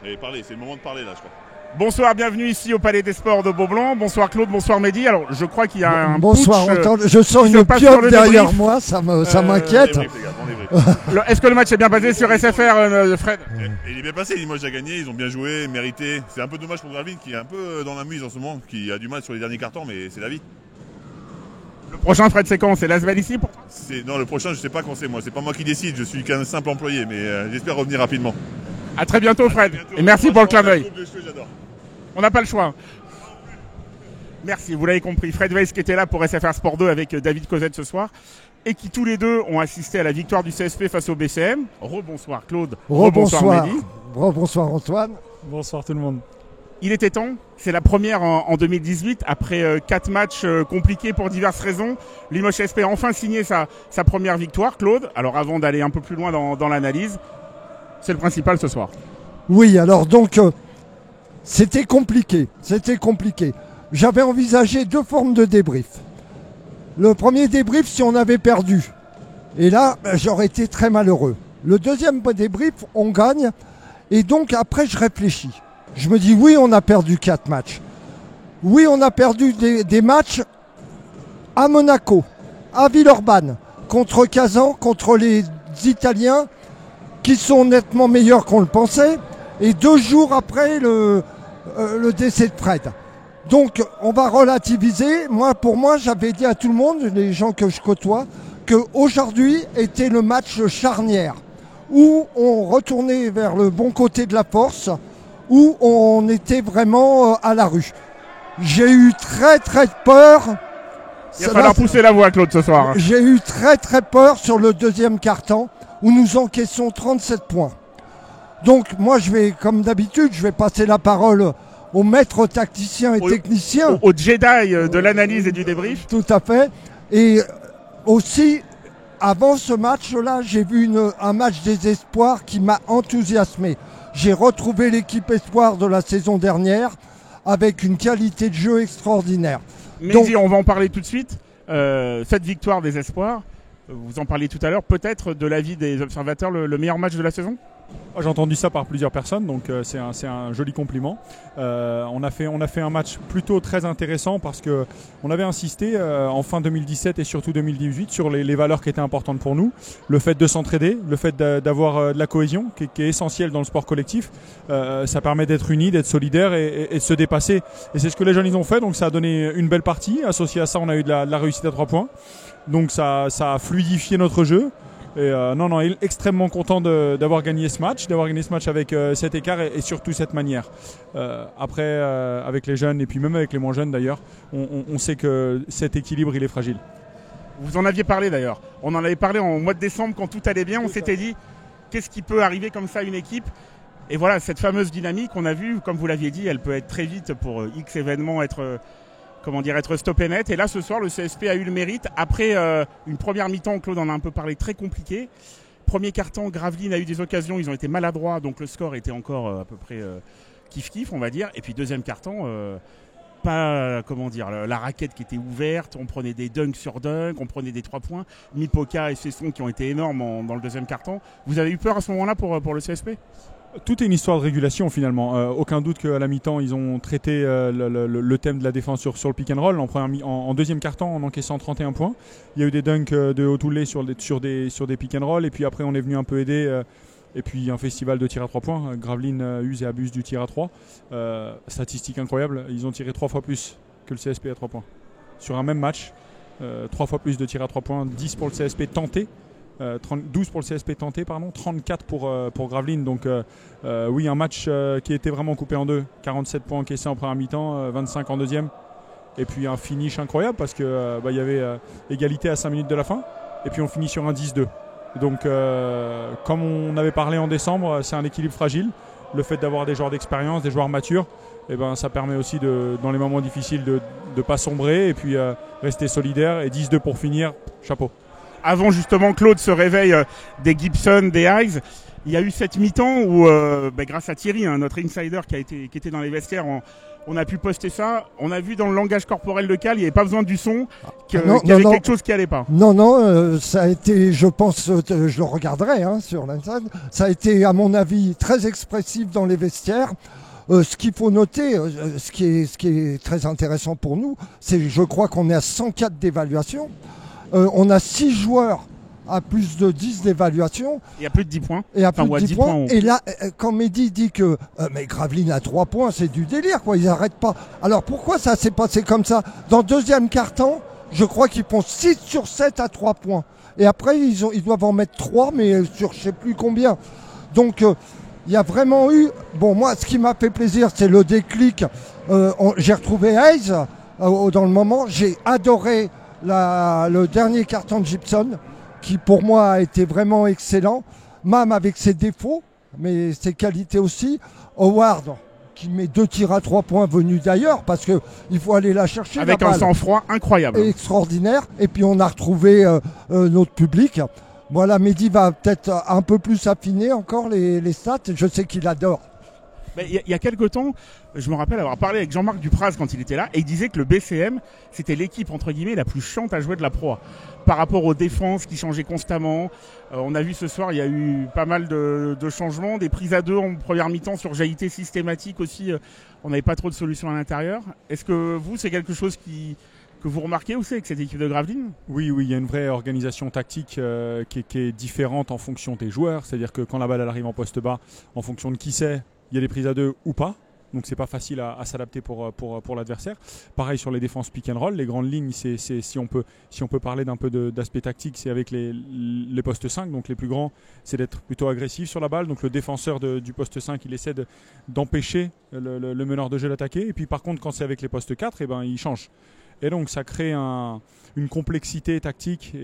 Et parler, c'est le moment de parler là, je crois. Bonsoir, bienvenue ici au Palais des Sports de Beaublanc. Bonsoir Claude, bonsoir Mehdi. Alors je crois qu'il y a un bonsoir, putsch, je sens une pieuvre derrière moi, ça m'inquiète. Est-ce que le match est bien passé sur SFR, Fred? Il est bien passé, Limoges a gagné, ils ont bien joué, mérité. C'est un peu dommage pour Gravelines qui est un peu dans la mouise en ce moment, qui a du mal sur les derniers cartons, mais c'est la vie. Le prochain, Fred, c'est quand? C'est l'Asvel ici pour toi? Non, le prochain, je sais pas quand c'est moi. C'est pas moi qui décide, je suis qu'un simple employé, mais j'espère revenir rapidement. À très bientôt, Fred. Et merci pour le clin d'œil. J'adore. On n'a pas le choix. Merci, vous l'avez compris. Fred Weiss qui était là pour SFR Sport 2 avec David Cosette ce soir et qui tous les deux ont assisté à la victoire du CSP face au BCM. Rebonsoir Claude. Rebonsoir Mehdi. Rebonsoir Antoine. Bonsoir tout le monde. Il était temps, c'est la première en 2018, après 4 matchs compliqués pour diverses raisons. Limoges CSP a enfin signé sa première victoire, Claude. Alors avant d'aller un peu plus loin dans l'analyse, c'est le principal ce soir. Oui, alors donc c'était compliqué. J'avais envisagé 2 formes de débrief. Le premier débrief, si on avait perdu. Et là, j'aurais été très malheureux. Le deuxième débrief, on gagne. Et donc après, je réfléchis. Je me dis, oui, on a perdu 4 matchs. Oui, on a perdu des matchs à Monaco, à Villeurbanne, contre Kazan, contre les Italiens, qui sont nettement meilleurs qu'on le pensait. Et 2 jours après le décès de Fred. Donc on va relativiser. Pour moi, j'avais dit à tout le monde, les gens que je côtoie, qu'aujourd'hui était le match charnière, où on retournait vers le bon côté de la force, où on était vraiment à la rue. J'ai eu très peur. Il va falloir pousser la voix, Claude, ce soir. J'ai eu très peur sur le deuxième quart-temps, où nous encaissons 37 points. Donc moi, comme d'habitude, je vais passer la parole aux maîtres tacticiens et techniciens. Au Jedi de l'analyse et du débrief. Tout à fait. Et aussi, avant ce match-là, j'ai vu un match des espoirs qui m'a enthousiasmé. J'ai retrouvé l'équipe espoir de la saison dernière avec une qualité de jeu extraordinaire. Mais on va en parler tout de suite. Cette victoire des espoirs, vous en parliez tout à l'heure, peut-être de l'avis des observateurs le meilleur match de la saison? J'ai entendu ça par plusieurs personnes, donc c'est un joli compliment. On a fait un match plutôt très intéressant parce qu'on avait insisté en fin 2017 et surtout 2018 sur les valeurs qui étaient importantes pour nous. Le fait de s'entraider, le fait d'avoir de la cohésion qui est essentielle dans le sport collectif. Ça permet d'être unis, d'être solidaires et de se dépasser. Et c'est ce que les jeunes ils ont fait, donc ça a donné une belle partie. Associé à ça, on a eu de la réussite à 3 points. Donc ça a fluidifié notre jeu. Et extrêmement content d'avoir gagné ce match, avec cet écart et surtout cette manière. Après, avec les jeunes et puis même avec les moins jeunes d'ailleurs, on sait que cet équilibre il est fragile. Vous en aviez parlé d'ailleurs. On en avait parlé en mois de décembre quand tout allait bien. On s'était dit qu'est-ce qui peut arriver comme ça à une équipe. Et voilà, cette fameuse dynamique qu'on a vue, comme vous l'aviez dit, elle peut être très vite pour X événements être stoppé net. Et là, ce soir, le CSP a eu le mérite. Après une première mi-temps, Claude en a un peu parlé, très compliqué. Premier quart-temps, Gravelines a eu des occasions, ils ont été maladroits, donc le score était encore à peu près kiff-kiff, on va dire. Et puis deuxième quart-temps, la raquette qui était ouverte, on prenait des dunks sur dunks, on prenait des 3 points. Mipoka et Cesson qui ont été énormes dans le deuxième quart-temps. Vous avez eu peur à ce moment-là pour le CSP ? Tout est une histoire de régulation finalement. Aucun doute qu'à la mi-temps, ils ont traité le thème de la défense sur le pick and roll. En deuxième quart-temps, en encaissant 31 points. Il y a eu des dunks de Otoulé sur des pick and roll. Et puis après, on est venu un peu aider. Et puis un festival de tir à 3 points. Gravelines use et abuse du tir à 3. Statistique incroyable. Ils ont tiré 3 fois plus que le CSP à 3 points. Sur un même match, 3 fois plus de tir à 3 points. 10 pour le CSP tenté. 12 pour le CSP tenté, 34 pour Gravelines. Donc oui, un match qui était vraiment coupé en deux. 47 points encaissés en première mi-temps, 25 en deuxième. Et puis un finish incroyable parce qu'il y avait égalité à 5 minutes de la fin. Et puis on finit sur un 10-2. Donc comme on avait parlé en décembre, c'est un équilibre fragile. Le fait d'avoir des joueurs d'expérience, des joueurs matures, ça permet aussi dans les moments difficiles de ne pas sombrer et puis rester solidaire. Et 10-2 pour finir, chapeau. Avant justement Claude se réveille des Gibson, des Hayes, Il y a eu cette mi-temps où, grâce à Thierry, notre insider qui était dans les vestiaires, on a pu poster ça. On a vu dans le langage corporel de Cal, il n'y avait pas besoin du son, qu'il y avait quelque chose qui allait pas. Non, ça a été, je pense, je le regarderai sur l'Inside, ça a été à mon avis très expressif dans les vestiaires. Ce qu'il faut noter, ce qui est très intéressant pour nous, c'est je crois qu'on est à 104 d'évaluation. On a 6 joueurs à plus de 10 d'évaluation. Il y a plus de 10 points. Et à plus de 10 points. Et là, quand Mehdi dit que mais Gravelines a 3 points, c'est du délire, quoi. Ils n'arrêtent pas. Alors pourquoi ça s'est passé comme ça? Dans le deuxième quart-temps, je crois qu'ils font 6 sur 7 à 3 points. Et après, ils doivent en mettre 3, mais sur je ne sais plus combien. Donc, il y a vraiment eu... Bon, moi, ce qui m'a fait plaisir, c'est le déclic. J'ai retrouvé Hayes dans le moment. J'ai adoré le dernier carton de Gibson, qui pour moi a été vraiment excellent. Mam avec ses défauts, mais ses qualités aussi. Howard qui met 2 tirs à 3 points venus d'ailleurs, parce qu'il faut aller la chercher. Avec un sang-froid incroyable. Extraordinaire. Et puis on a retrouvé notre public. Voilà, Mehdi va peut-être un peu plus affiner encore les stats. Je sais qu'il adore. Il y a quelques temps, je me rappelle avoir parlé avec Jean-Marc Dupraz quand il était là, et il disait que le BCM, c'était l'équipe entre guillemets la plus chiante à jouer de la Pro A. Par rapport aux défenses qui changeaient constamment. On a vu ce soir, il y a eu pas mal de changements, des prises à 2 en première mi-temps sur jaillité systématique aussi. On n'avait pas trop de solutions à l'intérieur. Est-ce que vous, c'est quelque chose que vous remarquez aussi avec cette équipe de Gravelines? Oui, il y a une vraie organisation tactique qui est différente en fonction des joueurs. C'est-à-dire que quand la balle elle arrive en poste bas, en fonction de qui c'est, il y a des prises à 2 ou pas. Donc c'est pas facile à s'adapter pour l'adversaire. Pareil sur les défenses pick and roll, les grandes lignes, si on peut parler d'un peu d'aspect tactique, c'est avec les postes 5, donc les plus grands, c'est d'être plutôt agressif sur la balle. Donc le défenseur du poste 5, il essaie d'empêcher le meneur de jeu d'attaquer. Et puis par contre, quand c'est avec les postes 4, il change. Et donc ça crée une complexité tactique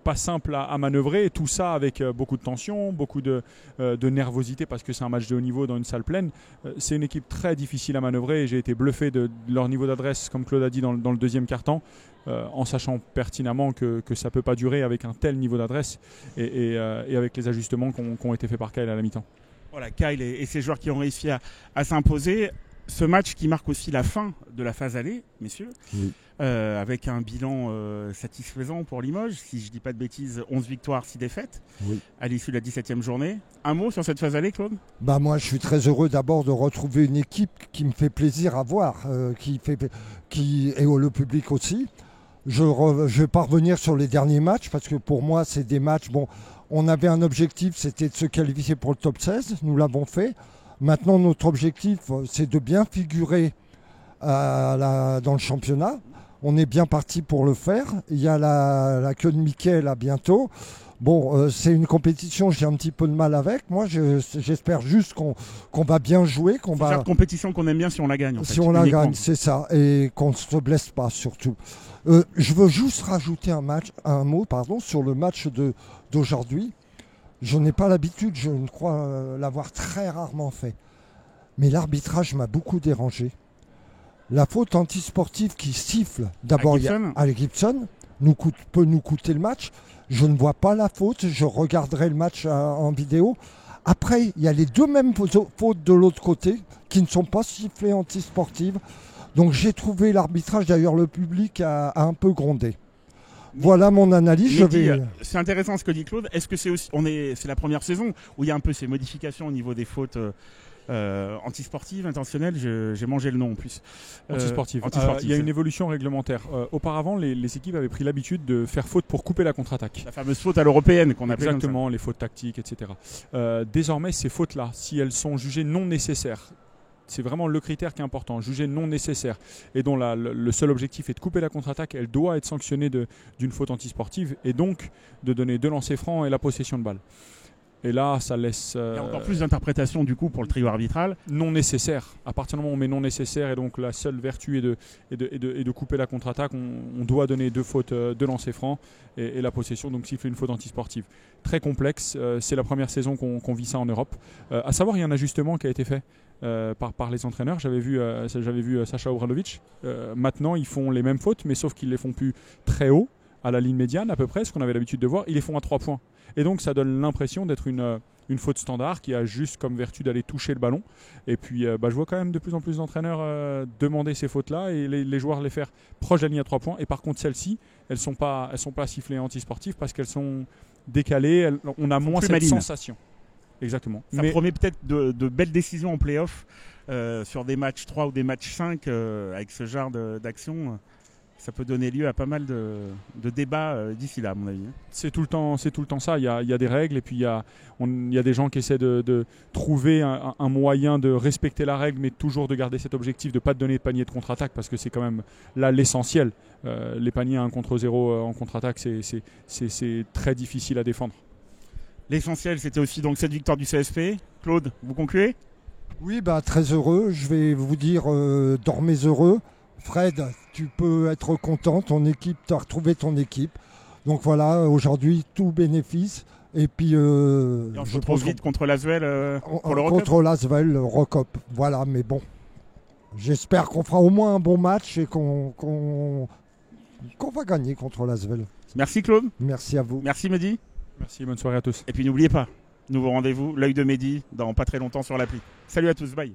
pas simple à manœuvrer, et tout ça avec beaucoup de tension, beaucoup de nervosité, parce que c'est un match de haut niveau dans une salle pleine. C'est une équipe très difficile à manœuvrer, et j'ai été bluffé de leur niveau d'adresse, comme Claude a dit dans le deuxième quart-temps, en sachant pertinemment que ça ne peut pas durer avec un tel niveau d'adresse et avec les ajustements qui ont été faits par Kyle à la mi-temps. Voilà, Kyle et ses joueurs qui ont réussi à s'imposer. Ce match qui marque aussi la fin de la phase aller, messieurs, oui. Avec un bilan satisfaisant pour Limoges, si je ne dis pas de bêtises, 11 victoires, 6 défaites, oui. À l'issue de la 17e journée. Un mot sur cette phase aller, Claude? Moi, je suis très heureux d'abord de retrouver une équipe qui me fait plaisir à voir, et le public aussi. Je ne vais pas revenir sur les derniers matchs, parce que pour moi, c'est des matchs... Bon, on avait un objectif, c'était de se qualifier pour le top 16, nous l'avons fait. Maintenant, notre objectif, c'est de bien figurer dans le championnat. On est bien parti pour le faire. Il y a la queue de Mickey là bientôt. Bon, c'est une compétition, j'ai un petit peu de mal avec. Moi, j'espère juste qu'on va bien jouer. C'est une compétition qu'on aime bien si on la gagne. En fait, si on la gagne, c'est ça. Et qu'on ne se blesse pas, surtout. Je veux juste rajouter un mot sur le match d'aujourd'hui. Je n'ai pas l'habitude, je ne crois l'avoir très rarement fait. Mais l'arbitrage m'a beaucoup dérangé. La faute antisportive qui siffle, d'abord à Gibson, peut nous coûter le match. Je ne vois pas la faute, je regarderai le match en vidéo. Après, il y a les deux mêmes fautes de l'autre côté qui ne sont pas sifflées antisportives. Donc j'ai trouvé l'arbitrage, d'ailleurs le public a un peu grondé. Voilà mon analyse. C'est intéressant ce que dit Claude. Est-ce que c'est la première saison où il y a un peu ces modifications au niveau des fautes antisportives, intentionnelles? J'ai mangé le nom en plus. Antisportives. Il y a une évolution réglementaire. Auparavant, les équipes avaient pris l'habitude de faire faute pour couper la contre-attaque. La fameuse faute à l'européenne qu'on appelle. Exactement, les fautes tactiques, etc. Désormais, ces fautes-là, si elles sont jugées non nécessaires, c'est vraiment le critère qui est important, jugé non nécessaire, et dont le seul objectif est de couper la contre-attaque, elle doit être sanctionnée d'une faute antisportive, et donc de donner 2 lancers francs et la possession de balle. Et là, ça laisse... Il y a encore plus d'interprétation du coup pour le trio arbitral. Non nécessaire. À partir du moment où on met non nécessaire, et donc la seule vertu est de couper la contre-attaque, on doit donner 2 fautes, 2 lancers francs et la possession, donc siffler une faute antisportive. Très complexe, c'est la première saison qu'on vit ça en Europe. À savoir, il y a un ajustement qui a été fait par les entraîneurs. J'avais vu Sacha Obradovic. Maintenant, ils font les mêmes fautes, mais sauf qu'ils les font plus très haut, à la ligne médiane à peu près, ce qu'on avait l'habitude de voir. Ils les font à 3 points. Et donc ça donne l'impression d'être une une faute standard qui a juste comme vertu d'aller toucher le ballon. Et puis je vois quand même de plus en plus d'entraîneurs demander ces fautes-là et les joueurs les faire proche de la ligne à 3 points. Et par contre, celles-ci, elles sont pas sifflées antisportives parce qu'elles sont décalées, on a moins cette sensation. Exactement. Ça promet peut-être de belles décisions en play-off sur des matchs 3 ou des matchs 5 avec ce genre d'action. Ça peut donner lieu à pas mal de débats d'ici là, à mon avis. C'est tout le temps ça. Il y a des règles et puis il y a des gens qui essaient de trouver un moyen de respecter la règle, mais toujours de garder cet objectif de ne pas te donner de panier de contre-attaque parce que c'est quand même là l'essentiel. Les paniers 1 contre 0 en contre-attaque, c'est très difficile à défendre. L'essentiel, c'était aussi donc cette victoire du CSP. Claude, vous concluez ? Oui, très heureux. Je vais vous dire, dormez heureux. Fred, tu peux être content, ton équipe, tu as retrouvé ton équipe. Donc voilà, aujourd'hui, tout bénéfice. Et puis, on se retrouve vite contre l'Asvel pour le Rock-Up. Contre l'Asvel, le Rock-Up. Voilà, mais bon. J'espère qu'on fera au moins un bon match et qu'on va gagner contre l'Asvel. Merci Claude. Merci à vous. Merci Mehdi. Merci, bonne soirée à tous. Et puis n'oubliez pas, nouveau rendez-vous, l'œil de Mehdi, dans pas très longtemps sur l'appli. Salut à tous, bye.